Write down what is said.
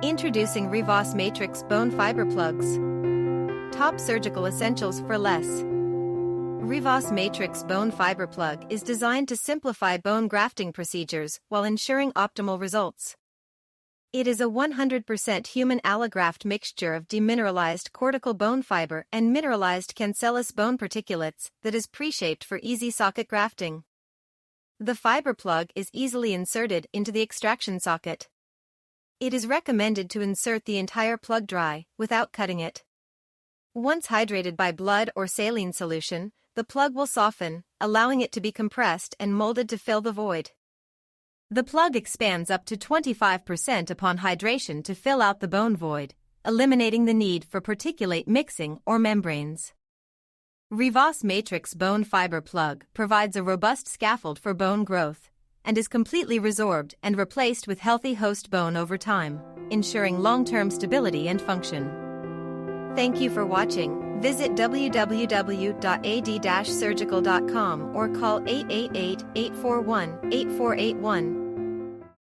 Introducing REVOSS Matrix Bone Fiber Plugs. Top surgical essentials for less. REVOSS Matrix Bone Fiber Plug is designed to simplify bone grafting procedures while ensuring optimal results. It is a 100% human allograft mixture of demineralized cortical bone fiber and mineralized cancellous bone particulates that is pre-shaped for easy socket grafting. The fiber plug is easily inserted into the extraction socket. It is recommended to insert the entire plug dry, without cutting it. Once hydrated by blood or saline solution, the plug will soften, allowing it to be compressed and molded to fill the void. The plug expands up to 25% upon hydration to fill out the bone void, eliminating the need for particulate mixing or membranes. REVOSS Matrix Bone Fiber Plug provides a robust scaffold for bone growth, and is completely resorbed and replaced with healthy host bone over time, ensuring long-term stability and function. Thank you for watching. Visit www.ad-surgical.com or call 888-841-8481.